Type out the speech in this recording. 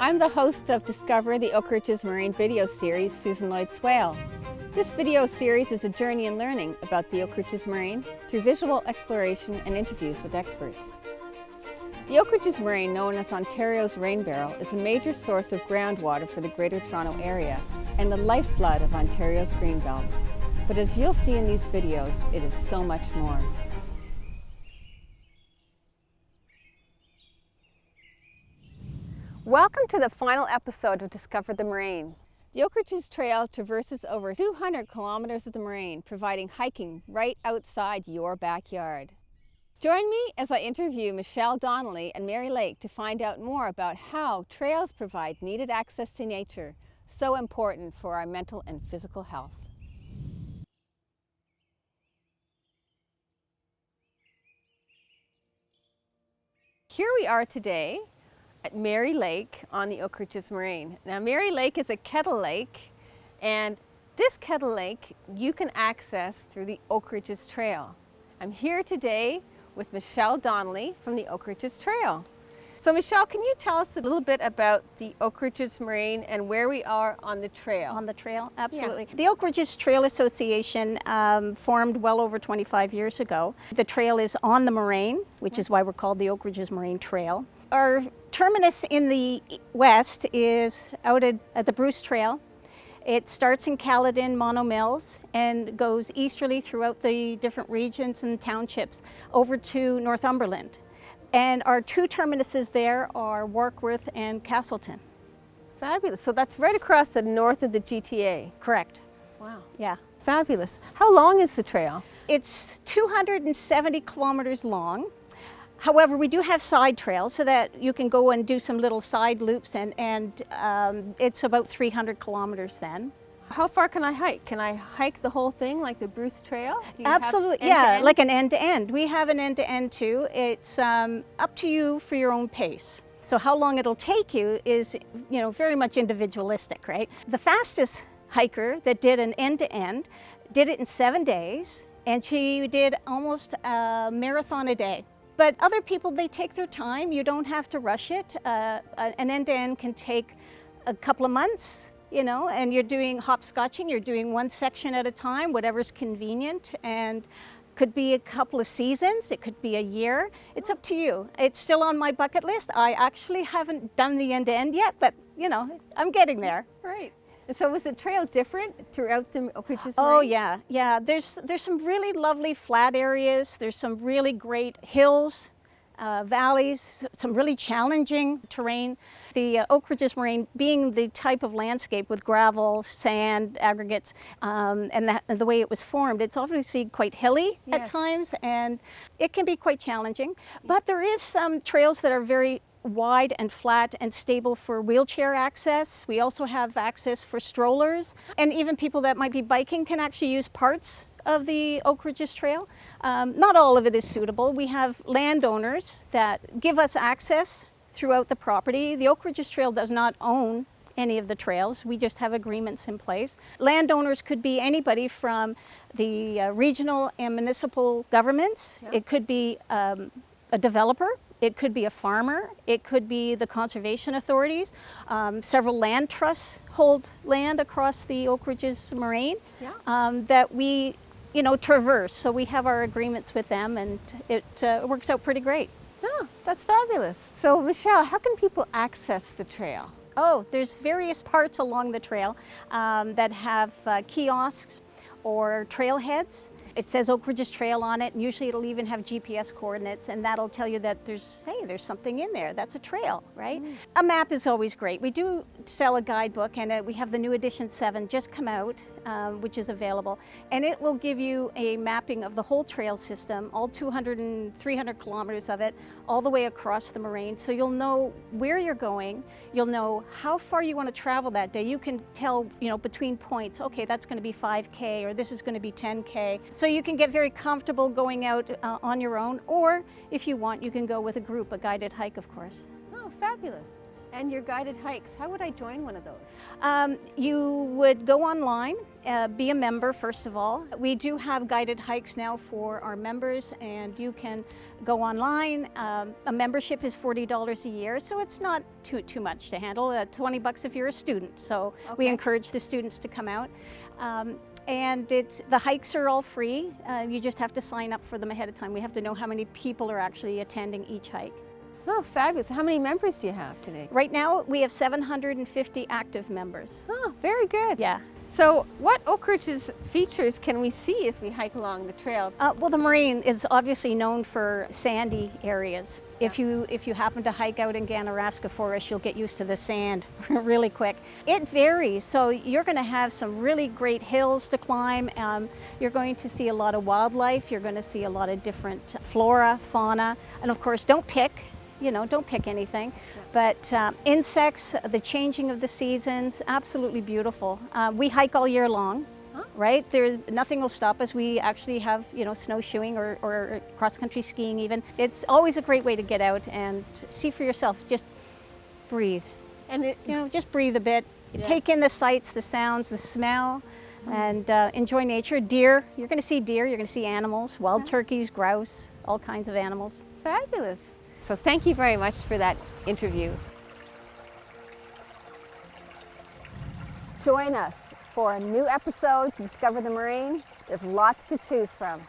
I'm the host of Discover the Oak Ridges Moraine video series, Susan Lloyd Swale. This video series is a journey in learning about the Oak Ridges Moraine through visual exploration and interviews with experts. The Oak Ridges Moraine, known as Ontario's rain barrel, is a major source of groundwater for the Greater Toronto Area and the lifeblood of Ontario's Greenbelt. But as you'll see in these videos, it is so much more. Welcome to the final episode of Discover the Moraine. The Oak Ridges Trail traverses over 200 kilometers of the moraine, providing hiking right outside your backyard. Join me as I interview Michelle Donnelly and Mary Lake to find out more about how trails provide needed access to nature, so important for our mental and physical health. Here we are today at Mary Lake on the Oak Ridges Moraine. Now, Mary Lake is a kettle lake, and this kettle lake you can access through the Oak Ridges Trail. I'm here today with Michelle Donnelly from the Oak Ridges Trail. So Michelle, can you tell us a little bit about the Oak Ridges Moraine and where we are on the trail? On the trail, absolutely. Yeah. The Oak Ridges Trail Association formed well over 25 years ago. The trail is on the moraine, which is why we're called the Oak Ridges Moraine Trail. Our terminus in the west is out at the Bruce Trail. It starts in Caledon, Mono Mills, and goes easterly throughout the different regions and townships over to Northumberland. And our two terminuses there are Warkworth and Castleton. Fabulous. So that's right across the north of the GTA. Correct. Wow. Yeah. Fabulous. How long is the trail? It's 270 kilometers long. However, we do have side trails so that you can go and do some little side loops, and it's about 300 kilometers then. How far can I hike? Can I hike the whole thing like the Bruce Trail? Do you have Absolutely, yeah, end-to-end? like an end-to-end. We have an end-to-end too. It's up to you for your own pace. So how long it'll take you is, very much individualistic, right? The fastest hiker that did an end-to-end did it in 7 days, and she did almost a marathon a day. But other people, they take their time. You don't have to rush it. An end-to-end can take a couple of months, and you're doing hopscotching. You're doing one section at a time, whatever's convenient, and could be a couple of seasons. It could be a year. It's up to you. It's still on my bucket list. I actually haven't done the end-to-end yet, but I'm getting there. Right. And so was the trail different throughout the Oak Ridges Oh Moraine? yeah. There's some really lovely flat areas. There's some really great hills, valleys, some really challenging terrain. The Oak Ridges Moraine, being the type of landscape with gravel, sand, aggregates, and the way it was formed, it's obviously quite hilly at times, and it can be quite challenging. But there is some trails that are very wide and flat and stable for wheelchair access. We also have access for strollers, and even people that might be biking can actually use parts of the Oak Ridges Trail. Not all of it is suitable. We have landowners that give us access throughout the property. The Oak Ridges Trail does not own any of the trails. We just have agreements in place. Landowners could be anybody from the regional and municipal governments. Yeah. It could be a developer. It could be a farmer, it could be the conservation authorities. Several land trusts hold land across the Oak Ridges Moraine that we, traverse. So we have our agreements with them, and it works out pretty great. Oh, that's fabulous. So Michelle, how can people access the trail? Oh, there's various parts along the trail that have kiosks or trailheads. It says Oak Ridges Trail on it, and usually it'll even have GPS coordinates, and that'll tell you that there's something in there. That's a trail, right? A map is always great. We do sell a guidebook, and we have the new edition 7 just come out, which is available, and it will give you a mapping of the whole trail system, all 200 and 300 kilometers of it, all the way across the moraine. So you'll know where you're going. You'll know how far you want to travel that day. You can tell, between points, okay, that's going to be 5K, or this is going to be 10K. So you can get very comfortable going out on your own, or if you want, you can go with a group, a guided hike, of course. Oh, fabulous. And your guided hikes, how would I join one of those? You would go online be a member first of all. We do have guided hikes now for our members, and you can go online. A membership is $40 a year, so it's not too much to handle. $20 if you're a student. So we encourage the students to come out. And the hikes are all free. You just have to sign up for them ahead of time. We have to know how many people are actually attending each hike. Oh, fabulous. How many members do you have today? Right now, we have 750 active members. Oh, very good. Yeah. So what Oak Ridge's features can we see as we hike along the trail? Well, the Moraine is obviously known for sandy areas. Yeah. If you happen to hike out in Ganaraska Forest, you'll get used to the sand really quick. It varies, so you're going to have some really great hills to climb. You're going to see a lot of wildlife. You're going to see a lot of different flora, fauna, and of course, don't pick anything. But insects, the changing of the seasons, absolutely beautiful. We hike all year long, right? Nothing will stop us. We actually have, snowshoeing or cross-country skiing even. It's always a great way to get out and see for yourself. Just breathe. And, just breathe a bit. Yeah. Take in the sights, the sounds, the smell, and enjoy nature. Deer, you're going to see deer, you're going to see animals, wild turkeys, grouse, all kinds of animals. Fabulous. So thank you very much for that interview. Join us for new episodes of Discover the Moraine. There's lots to choose from.